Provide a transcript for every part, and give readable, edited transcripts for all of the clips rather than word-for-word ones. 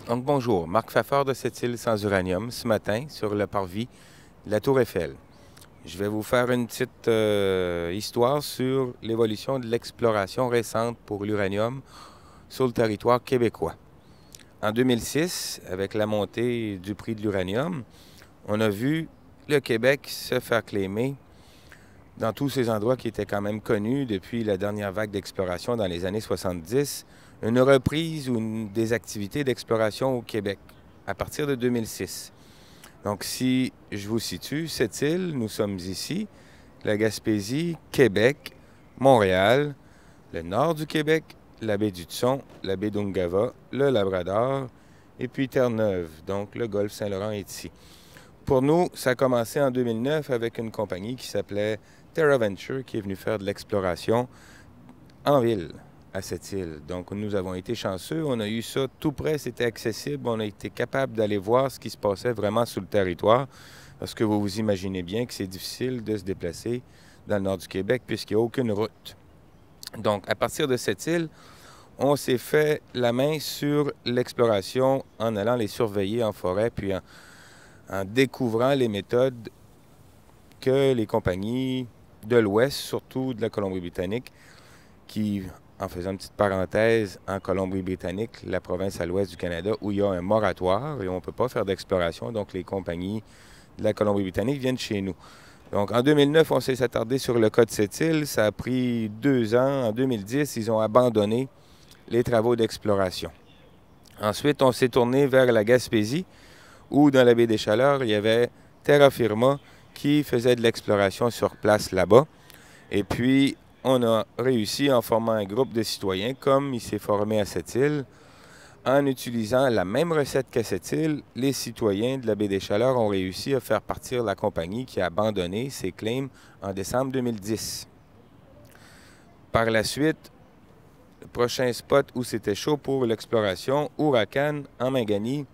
Donc bonjour, Marc Fafard de cette île sans uranium, ce matin sur le parvis de la Tour Eiffel. Je vais vous faire une petite histoire sur l'évolution de l'exploration récente pour l'uranium sur le territoire québécois. En 2006, avec la montée du prix de l'uranium, on a vu le Québec se faire claimer dans tous ces endroits qui étaient quand même connus depuis la dernière vague d'exploration dans les années 70, une reprise ou des activités d'exploration au Québec à partir de 2006. Donc, si je vous situe, cette île, nous sommes ici, la Gaspésie, Québec, Montréal, le nord du Québec, la baie du Tson, la baie d'Ungava, le Labrador et puis Terre-Neuve. Donc, le golfe Saint-Laurent est ici. Pour nous, ça a commencé en 2009 avec une compagnie qui s'appelait Terra Venture qui est venue faire de l'exploration en ville à cette île. Donc, nous avons été chanceux. On a eu ça tout près, c'était accessible. On a été capable d'aller voir ce qui se passait vraiment sur le territoire parce que vous vous imaginez bien que c'est difficile de se déplacer dans le nord du Québec puisqu'il n'y a aucune route. Donc, à partir de cette île, on s'est fait la main sur l'exploration en allant les surveiller en forêt puis en découvrant les méthodes que les compagnies de l'Ouest, surtout de la Colombie-Britannique, qui, en faisant une petite parenthèse, en Colombie-Britannique, la province à l'ouest du Canada, où il y a un moratoire et on ne peut pas faire d'exploration, donc les compagnies de la Colombie-Britannique viennent chez nous. Donc en 2009, on s'est attardé sur le cas de cette île. Ça a pris 2 ans. En 2010, ils ont abandonné les travaux d'exploration. Ensuite, on s'est tourné vers la Gaspésie, où dans la baie des Chaleurs, il y avait Terra Firma qui faisait de l'exploration sur place là-bas. Et puis, on a réussi en formant un groupe de citoyens, comme il s'est formé à cette île, en utilisant la même recette qu'à cette île, les citoyens de la baie des Chaleurs ont réussi à faire partir la compagnie qui a abandonné ses claims en décembre 2010. Par la suite, le prochain spot où c'était chaud pour l'exploration, Huracan, en Mangani,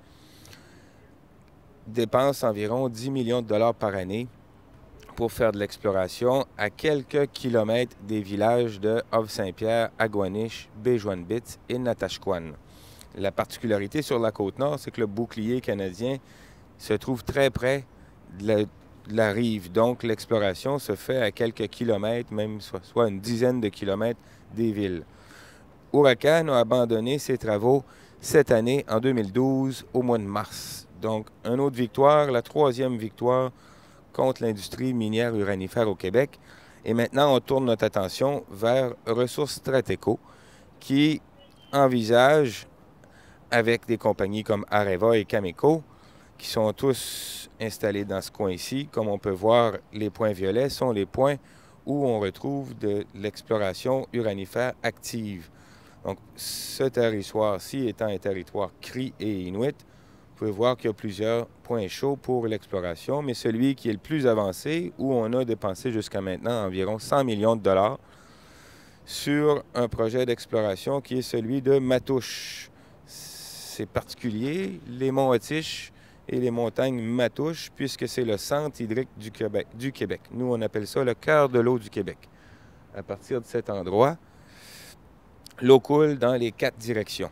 dépense environ 10 millions de dollars par année pour faire de l'exploration à quelques kilomètres des villages de Havre-Saint-Pierre, Agwanish, Baie-Joinville et Natashquan. La particularité sur la côte nord, c'est que le bouclier canadien se trouve très près de la rive. Donc, l'exploration se fait à quelques kilomètres, même soit une dizaine de kilomètres des villes. Huracan a abandonné ses travaux cette année, en 2012, au mois de mars. Donc, une autre victoire, la 3e victoire contre l'industrie minière uranifère au Québec. Et maintenant, on tourne notre attention vers Ressources Strateco, qui envisage, avec des compagnies comme Areva et Cameco, qui sont tous installés dans ce coin-ci. Comme on peut voir, les points violets sont les points où on retrouve de l'exploration uranifère active. Donc, ce territoire-ci étant un territoire Cri et Inuit, vous pouvez voir qu'il y a plusieurs points chauds pour l'exploration, mais celui qui est le plus avancé, où on a dépensé jusqu'à maintenant environ 100 millions de dollars sur un projet d'exploration qui est celui de Matouche. C'est particulier, les monts Atiche et les montagnes Matouche, puisque c'est le centre hydrique du Québec. Nous, on appelle ça le cœur de l'eau du Québec. À partir de cet endroit, l'eau coule dans les 4 directions.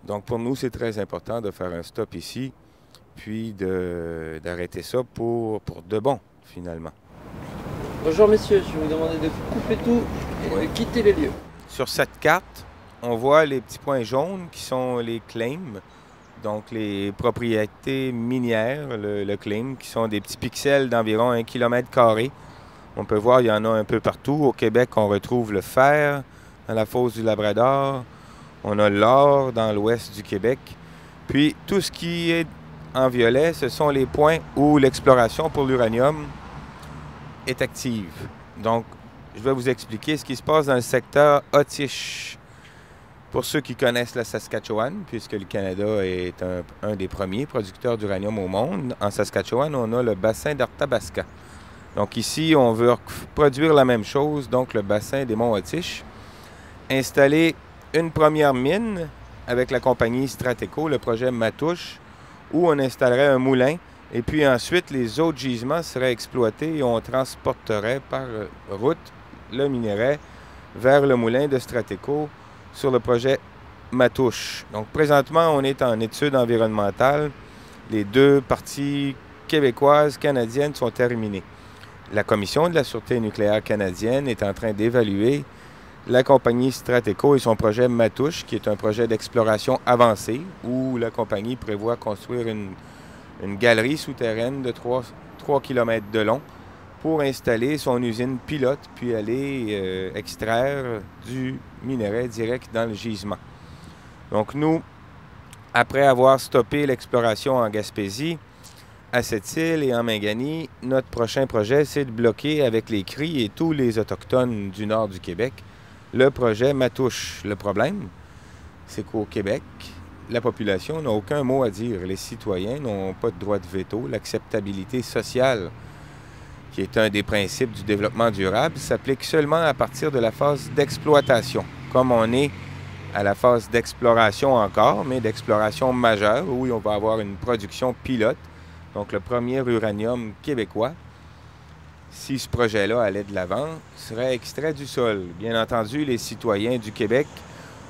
Donc, pour nous, c'est très important de faire un stop ici, puis d'arrêter ça pour de bon, finalement. Bonjour messieurs, je vais vous demander de couper tout et de quitter les lieux. Sur cette carte, on voit les petits points jaunes qui sont les claims, donc les propriétés minières, le claim, qui sont des petits pixels d'environ 1 km². On peut voir, il y en a un peu partout. Au Québec, on retrouve le fer dans la fosse du Labrador. On a l'or dans l'ouest du Québec. Puis, tout ce qui est en violet, ce sont les points où l'exploration pour l'uranium est active. Donc, je vais vous expliquer ce qui se passe dans le secteur Atiche. Pour ceux qui connaissent la Saskatchewan, puisque le Canada est un des premiers producteurs d'uranium au monde, en Saskatchewan, on a le bassin d'Arthabasca. Donc ici, on veut produire la même chose, donc le bassin des monts Atiche. Installer une première mine avec la compagnie Strateco, le projet Matouche, où on installerait un moulin et puis ensuite les autres gisements seraient exploités et on transporterait par route le minerai vers le moulin de Strateco sur le projet Matouche. Donc présentement, on est en études environnementales. Les deux parties québécoises, canadiennes sont terminées. La Commission de la Sûreté nucléaire canadienne est en train d'évaluer la compagnie Strateco et son projet Matouche, qui est un projet d'exploration avancée où la compagnie prévoit construire une galerie souterraine de 3 km de long pour installer son usine pilote, puis aller extraire du minerai direct dans le gisement. Donc nous, après avoir stoppé l'exploration en Gaspésie, à Sept-Îles et en Mingani, notre prochain projet, c'est de bloquer avec les Cris et tous les Autochtones du nord du Québec le projet Matouche. Le problème, c'est qu'au Québec, la population n'a aucun mot à dire. Les citoyens n'ont pas de droit de veto. L'acceptabilité sociale, qui est un des principes du développement durable, s'applique seulement à partir de la phase d'exploitation. Comme on est à la phase d'exploration encore, mais d'exploration majeure, où on va avoir une production pilote, donc le premier uranium québécois, si ce projet-là allait de l'avant, serait extrait du sol. Bien entendu, les citoyens du Québec,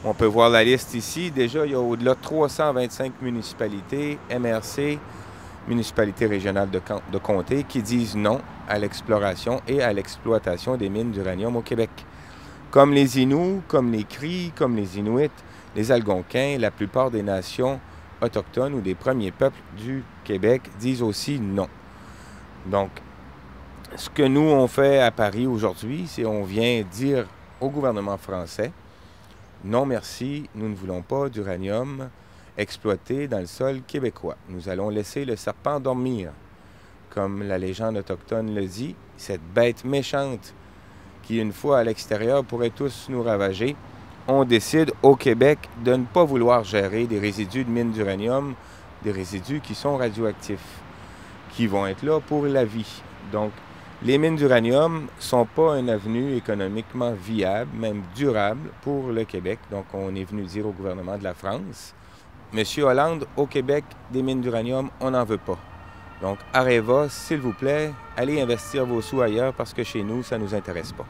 on peut voir la liste ici, déjà il y a au-delà de 325 municipalités, MRC, municipalités régionales de comté, qui disent non à l'exploration et à l'exploitation des mines d'uranium au Québec. Comme les Inuits, comme les Cris, comme les Inuits, les Algonquins, la plupart des nations autochtones ou des premiers peuples du Québec disent aussi non. Donc, ce que nous, on fait à Paris aujourd'hui, c'est qu'on vient dire au gouvernement français, non merci, nous ne voulons pas d'uranium exploité dans le sol québécois. Nous allons laisser le serpent dormir. Comme la légende autochtone le dit, cette bête méchante qui, une fois à l'extérieur, pourrait tous nous ravager, on décide au Québec de ne pas vouloir gérer des résidus de mines d'uranium, des résidus qui sont radioactifs, qui vont être là pour la vie. Donc, les mines d'uranium ne sont pas un avenue économiquement viable, même durable, pour le Québec. Donc, on est venu dire au gouvernement de la France, Monsieur Hollande, au Québec, des mines d'uranium, on n'en veut pas. Donc, Areva, s'il vous plaît, allez investir vos sous ailleurs parce que chez nous, ça ne nous intéresse pas.